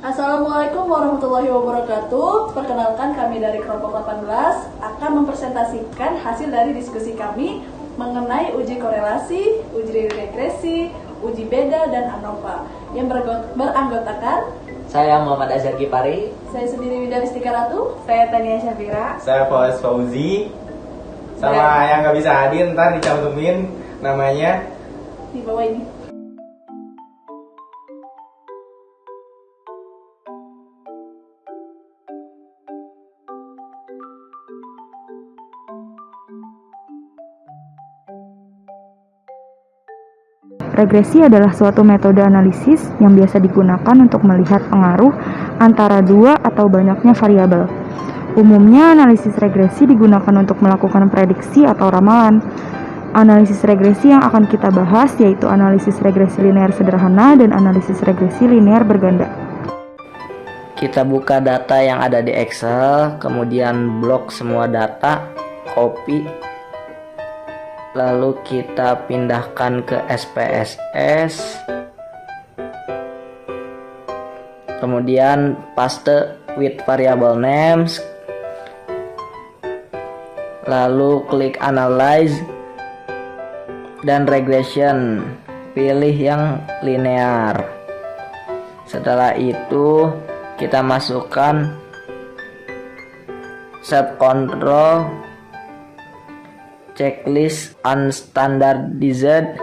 Assalamualaikum warahmatullahi wabarakatuh. Perkenalkan, kami dari kelompok 18 akan mempresentasikan hasil dari diskusi kami mengenai uji korelasi, uji regresi, uji beda, dan ANOVA yang beranggotakan saya Muhammad Azhar Gipari, saya sendiri Wida Ristika Ratu, saya Tania Syafira, saya Fauzi Fauzi, sama yang nggak bisa hadir ntar dicantumin namanya di bawah ini. Regresi adalah suatu metode analisis yang biasa digunakan untuk melihat pengaruh antara dua atau banyaknya variabel. Umumnya, analisis regresi digunakan untuk melakukan prediksi atau ramalan. Analisis regresi yang akan kita bahas yaitu analisis regresi linear sederhana dan analisis regresi linear berganda. Kita buka data yang ada di Excel, kemudian blok semua data, copy, lalu kita pindahkan ke SPSS, kemudian paste with variable names, lalu klik analyze dan regression, pilih yang linear. Setelah itu kita masukkan subcontrol, checklist unstandardized,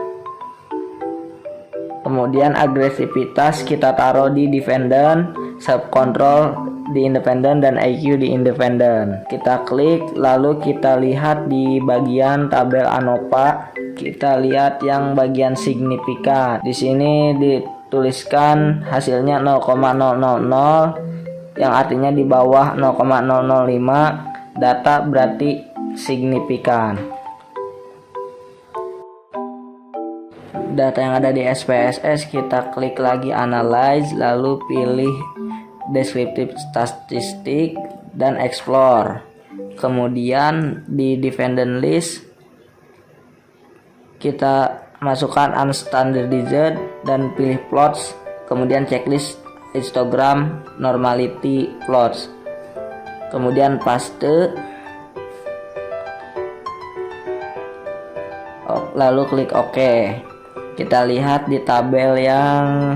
kemudian agresivitas kita taruh di dependent, subcontrol di independent, dan IQ di independent. Kita klik, lalu kita lihat di bagian tabel ANOVA, kita lihat yang bagian signifikan. Di sini dituliskan hasilnya 0,000, yang artinya di bawah 0,005, data berarti signifikan. Data yang ada di SPSS kita klik lagi analyze, lalu pilih descriptive statistic dan explore. Kemudian di dependent list kita masukkan unstandardized dan pilih plots, kemudian checklist histogram normality plots, kemudian paste, lalu klik OK. Kita lihat di tabel yang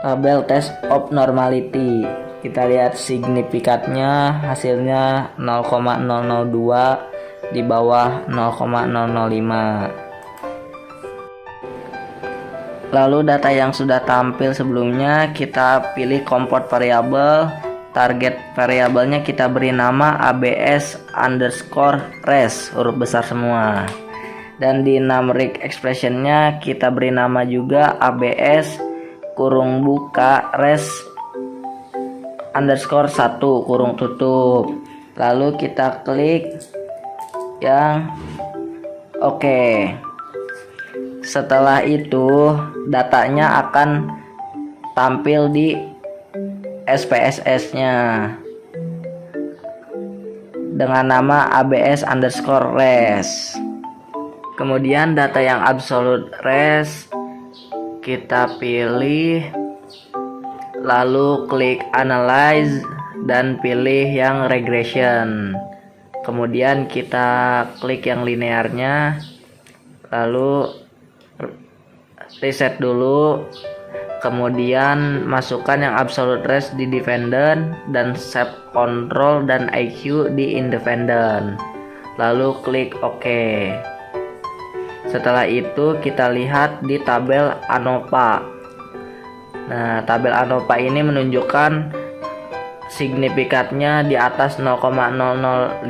tabel test of normality. Kita lihat signifikannya, hasilnya 0,002 di bawah 0,005. Lalu data yang sudah tampil sebelumnya kita pilih comport variable. Target variabelnya kita beri nama ABS underscore res, huruf besar semua. Dan di numeric expressionnya kita beri nama juga ABS kurung buka res underscore 1 kurung tutup. Lalu kita klik yang oke. Setelah itu datanya akan tampil di SPSS-nya dengan nama ABS underscore res. Kemudian data yang absolute res kita pilih, lalu klik analyze dan pilih yang regression. Kemudian kita klik yang linearnya, lalu reset dulu. Kemudian masukkan yang absolute res di dependent dan subcontrol dan IQ di independent. Lalu klik OK. Setelah itu kita lihat di tabel ANOVA. Nah, tabel ANOVA ini menunjukkan signifikannya di atas 0,005,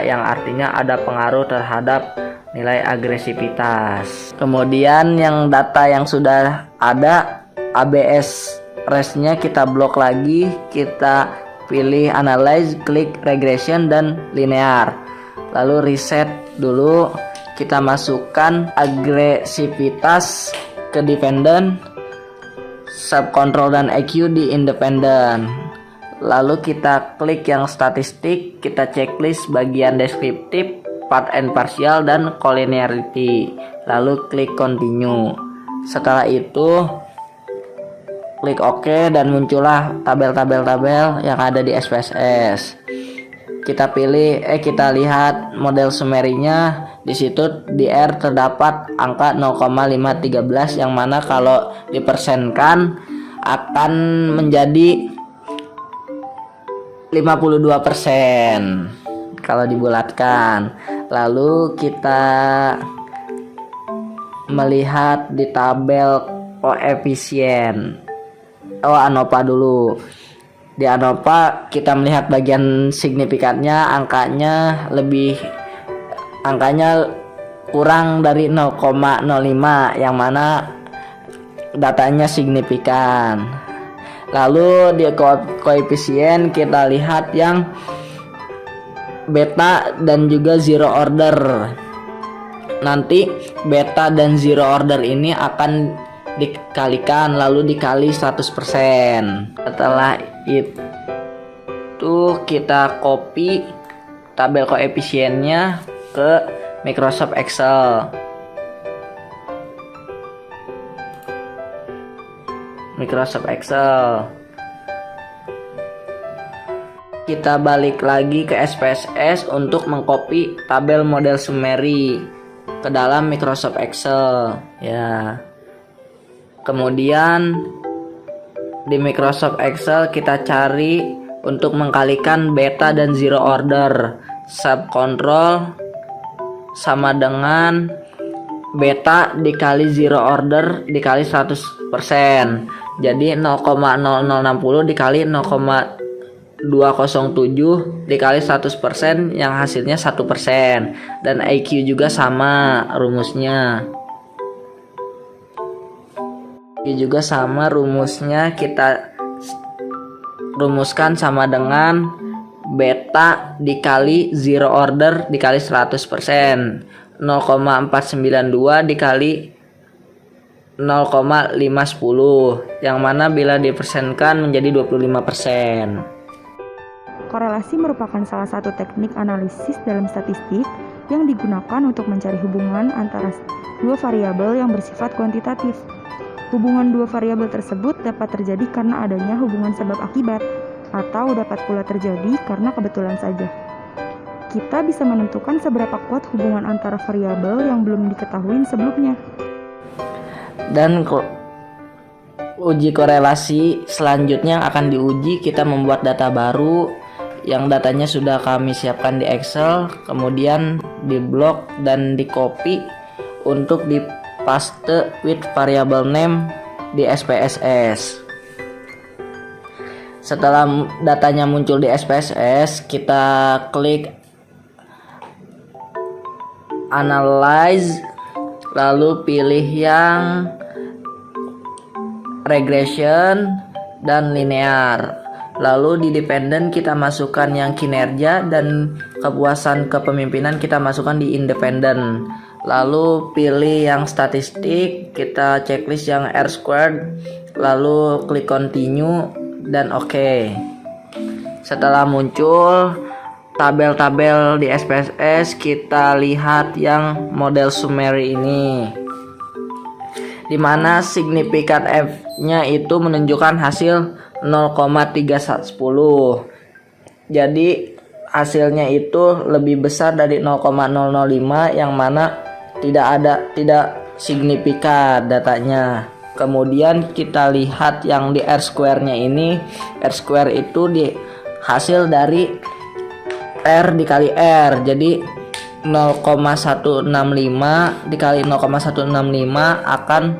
yang artinya ada pengaruh terhadap nilai agresivitas. Kemudian yang data yang sudah ada ABS resnya kita blok lagi, kita pilih analyze, klik regression dan linear, lalu reset dulu. Kita masukkan agresivitas ke dependent, subcontrol dan IQ di independent. Lalu kita klik yang statistik, kita checklist bagian deskriptif, part and partial, dan collinearity. Lalu klik continue. Setelah itu klik OK dan muncullah tabel-tabel yang ada di SPSS. Kita lihat model summary-nya. Di situ di R terdapat angka 0,513 yang mana kalau dipersenkan akan menjadi 52% kalau dibulatkan. Lalu kita melihat di tabel koefisien. ANOVA dulu. Di ANOVA kita melihat bagian signifikannya, angkanya kurang dari 0,05 yang mana datanya signifikan. Lalu di koefisien kita lihat yang beta dan juga zero order. Nanti beta dan zero order ini akan dikalikan lalu dikali 100%. Setelah itu kita copy tabel koefisiennya ke Microsoft Excel. Kita balik lagi ke SPSS untuk mengcopy tabel model summary ke dalam Microsoft Excel ya. Kemudian di Microsoft Excel kita cari untuk mengkalikan beta dan zero order. Subcontrol sama dengan beta dikali zero order dikali 100%. Jadi 0,0060 dikali 0,207 dikali 100% yang hasilnya 1%. Dan IQ juga sama rumusnya. Kita rumuskan sama dengan beta dikali zero order dikali 100%. 0,492 dikali 0,510 yang mana bila dipersenkan menjadi 25%. Korelasi merupakan salah satu teknik analisis dalam statistik yang digunakan untuk mencari hubungan antara dua variabel yang bersifat kuantitatif. Hubungan dua variabel tersebut dapat terjadi karena adanya hubungan sebab akibat, atau dapat pula terjadi karena kebetulan saja. Kita bisa menentukan seberapa kuat hubungan antara variabel yang belum diketahui sebelumnya. Dan uji korelasi selanjutnya yang akan diuji, kita membuat data baru yang datanya sudah kami siapkan di Excel, kemudian di blok dan di copy untuk di paste with variable name di SPSS. Setelah datanya muncul di SPSS, kita klik analyze, lalu pilih yang regression dan linear. Lalu di dependent kita masukkan yang kinerja, dan kepuasan kepemimpinan kita masukkan di independent. Lalu pilih yang statistik, kita checklist yang R squared, lalu klik continue dan OK. Setelah muncul tabel-tabel di SPSS, kita lihat yang model summary ini, dimana signifikan F-nya itu menunjukkan hasil 0,310. Jadi hasilnya itu lebih besar dari 0,005 yang mana tidak signifikan datanya. Kemudian kita lihat yang di R square-nya ini. R square itu hasil dari R dikali R. Jadi 0,165 dikali 0,165 akan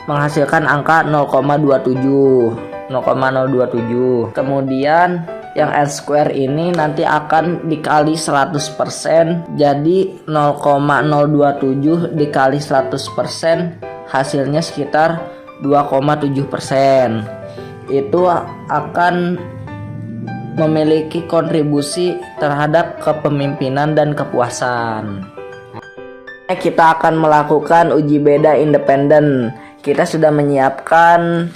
menghasilkan angka 0,027. Kemudian yang R square ini nanti akan dikali 100%, jadi 0,027 dikali 100% hasilnya sekitar 2,7%. Itu akan memiliki kontribusi terhadap kepemimpinan dan kepuasan. Kita akan melakukan uji beda independen. Kita sudah menyiapkan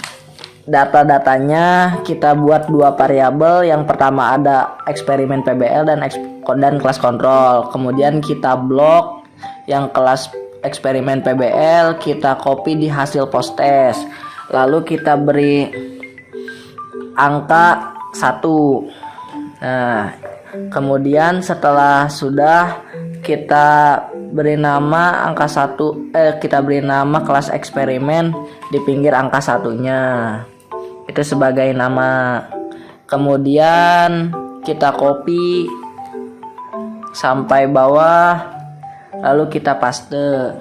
data-datanya. Kita buat dua variabel. Yang pertama ada eksperimen PBL dan dan kelas kontrol. Kemudian kita blok yang kelas eksperimen PBL, kita copy di hasil post test. Lalu kita beri angka 1. Nah, kemudian setelah sudah kita beri nama angka 1, kita beri nama kelas eksperimen di pinggir angka 1-nya. Itu sebagai nama. Kemudian kita copy sampai bawah, lalu kita paste.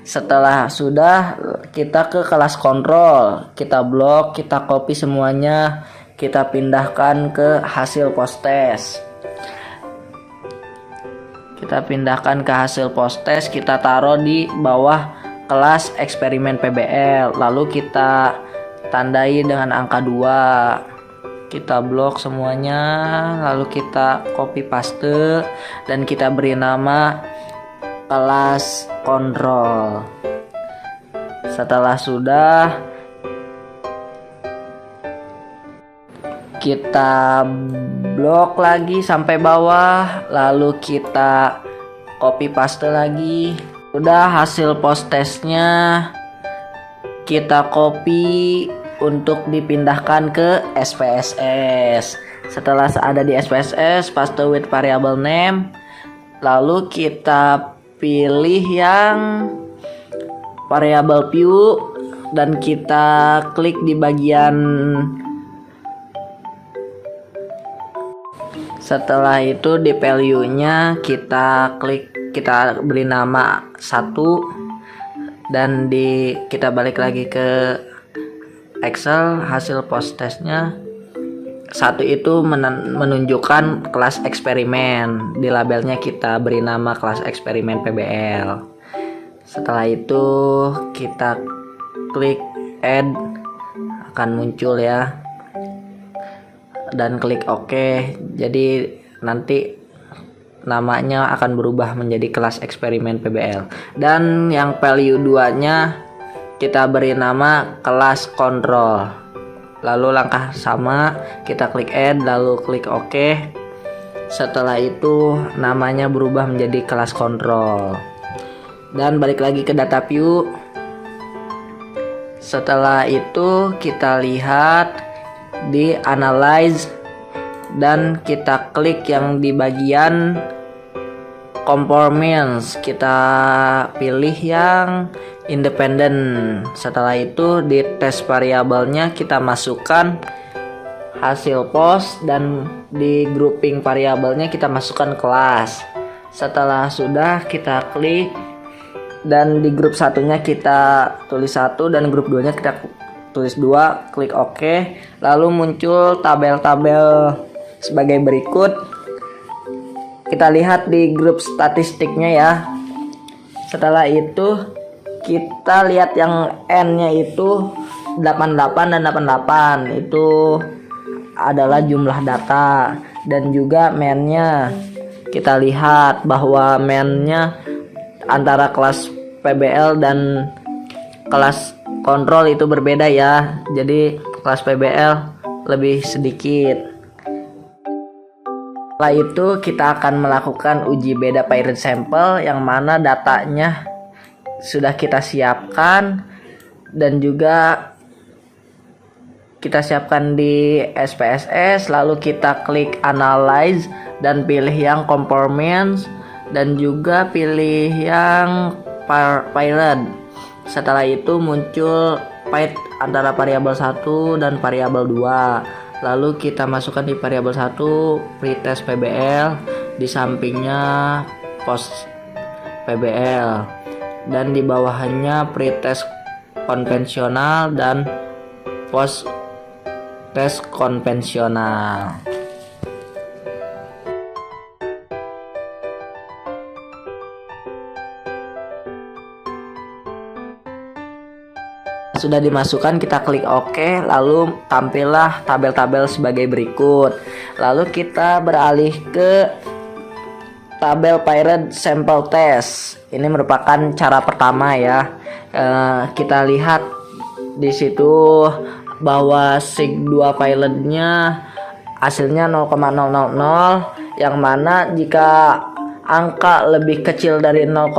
Setelah sudah, kita ke kelas kontrol, kita blok, kita copy semuanya, kita pindahkan ke hasil post test. Kita pindahkan ke hasil post test, kita taruh di bawah kelas eksperimen PBL, lalu kita tandai dengan angka 2. Kita blok semuanya, lalu kita copy paste dan kita beri nama kelas kontrol. Setelah sudah, kita blok lagi sampai bawah, lalu kita copy paste lagi. Udah hasil post testnya kita copy untuk dipindahkan ke SPSS. Setelah ada di SPSS, paste with variable name, lalu kita pilih yang variable view dan kita klik di bagian. Setelah itu di value-nya kita klik, kita beri nama 1 dan kita balik lagi ke Excel. Hasil post testnya 1 itu menunjukkan kelas eksperimen. Di labelnya kita beri nama kelas eksperimen PBL. Setelah itu kita klik add, akan muncul ya, dan klik OK. Jadi nanti namanya akan berubah menjadi kelas eksperimen PBL. Dan yang value 2-nya kita beri nama kelas kontrol. Lalu langkah sama, kita klik add, lalu klik OK. Setelah itu namanya berubah menjadi kelas kontrol. Dan balik lagi ke data view. Setelah itu kita lihat di analyze dan kita klik yang di bagian conformance, kita pilih yang independent. Setelah itu di test variabelnya kita masukkan hasil post dan di grouping variabelnya kita masukkan kelas. Setelah sudah kita klik dan di grup satunya kita tulis 1 dan grup 2 nya kita tulis 2, klik OK. Lalu muncul tabel-tabel sebagai berikut. Kita lihat di grup statistiknya ya. Setelah itu kita lihat yang N-nya itu 88 dan 88, itu adalah jumlah data. Dan juga main-nya, kita lihat bahwa main-nya antara kelas PBL dan kelas kontrol itu berbeda ya. Jadi kelas PBL lebih sedikit. Setelah itu kita akan melakukan uji beda paired sample, yang mana datanya sudah kita siapkan dan juga kita siapkan di SPSS. Lalu kita klik analyze dan pilih yang conformance dan juga pilih yang paired. Setelah itu muncul paired antara variabel 1 dan variabel 2. Lalu kita masukkan di variabel 1 pretest PBL, di sampingnya post PBL, dan di bawahnya pretest konvensional dan post test konvensional. Sudah dimasukkan, kita klik OK, lalu tampillah tabel-tabel sebagai berikut. Lalu kita beralih ke tabel paired sample test. Ini merupakan cara pertama ya. Kita lihat di situ bahwa sig2 pairednya hasilnya 0,000, yang mana jika angka lebih kecil dari 0,05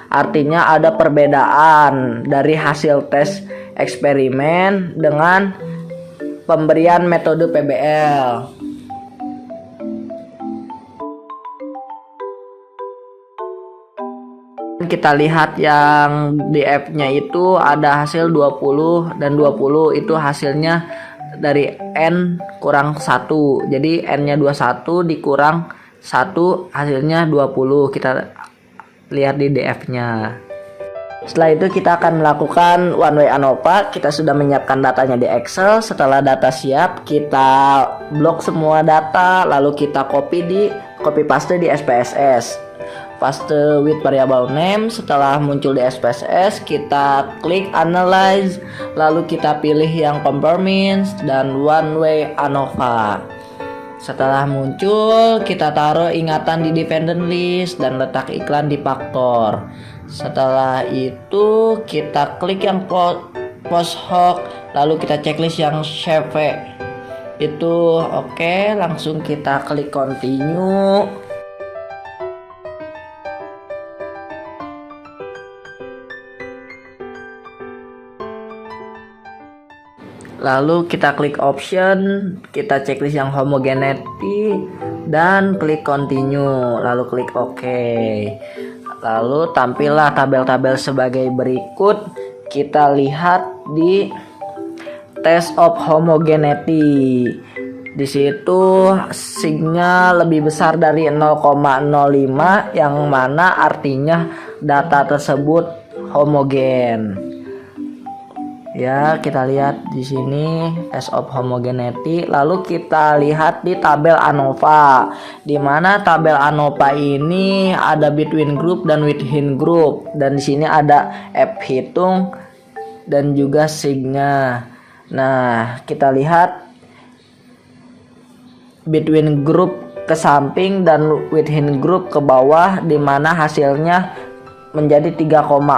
artinya ada perbedaan dari hasil tes eksperimen dengan pemberian metode PBL. Kita lihat yang di F-nya itu ada hasil 20 dan 20 itu hasilnya dari N kurang 1. Jadi N-nya 21 dikurang 1 hasilnya 20. Kita lihat di DF-nya. Setelah itu kita akan melakukan one way ANOVA. Kita sudah menyiapkan datanya di Excel. Setelah data siap, kita blok semua data, lalu kita copy paste di SPSS. Paste with variable name. Setelah muncul di SPSS, kita klik analyze, lalu kita pilih yang performance dan one way ANOVA. Setelah muncul, kita taruh ingatan di dependent list dan letak iklan di faktor. Setelah itu kita klik yang post hoc, lalu kita checklist yang save itu oke. Langsung kita klik continue. Lalu kita klik option, kita checklist yang homogeneity dan klik continue, lalu klik OK. Lalu tampillah tabel-tabel sebagai berikut. Kita lihat di test of homogeneity. Di situ signya lebih besar dari 0,05 yang mana artinya data tersebut homogen. Ya, kita lihat di sini test of homogeneity. Lalu kita lihat di tabel ANOVA, di mana tabel ANOVA ini ada between group dan within group, dan di sini ada F hitung dan juga signya. Nah, kita lihat between group ke samping dan within group ke bawah, di mana hasilnya menjadi 3,40.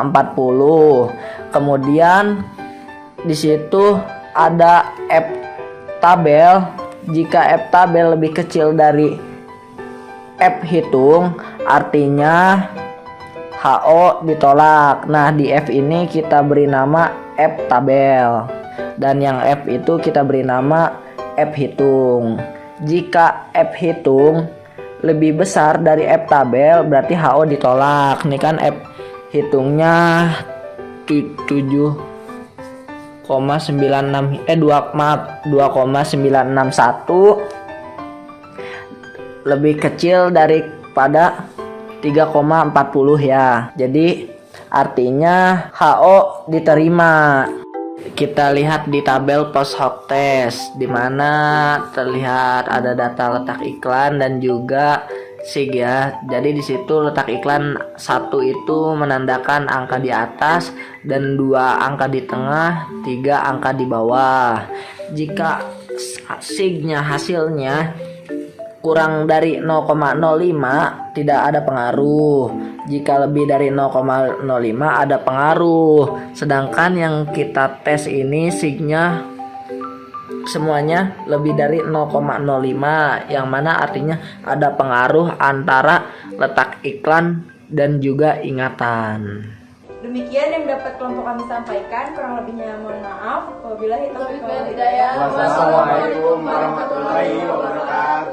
Kemudian di situ ada F tabel. Jika F tabel lebih kecil dari F hitung, artinya HO ditolak. Nah, di F ini kita beri nama F tabel, dan yang F itu kita beri nama F hitung. Jika F hitung lebih besar dari F tabel, berarti HO ditolak. Ini kan F hitungnya 2,961 lebih kecil daripada 3,40 ya. Jadi artinya HO diterima. Kita lihat di tabel post hoc test, di mana terlihat ada data letak iklan dan juga sig ya. Jadi di situ letak iklan 1 itu menandakan angka di atas dan 2 angka di tengah, 3 angka di bawah. Jika signya hasilnya kurang dari 0,05 tidak ada pengaruh. Jika lebih dari 0,05 ada pengaruh. Sedangkan yang kita tes ini signya semuanya lebih dari 0,05, yang mana artinya ada pengaruh antara letak iklan dan juga ingatan. Demikian yang dapat kelompok kami sampaikan, kurang lebihnya mohon maaf. Wabillahi taufiq wal Hidayah. hidayah. Wassalamualaikum warahmatullahi wabarakatuh.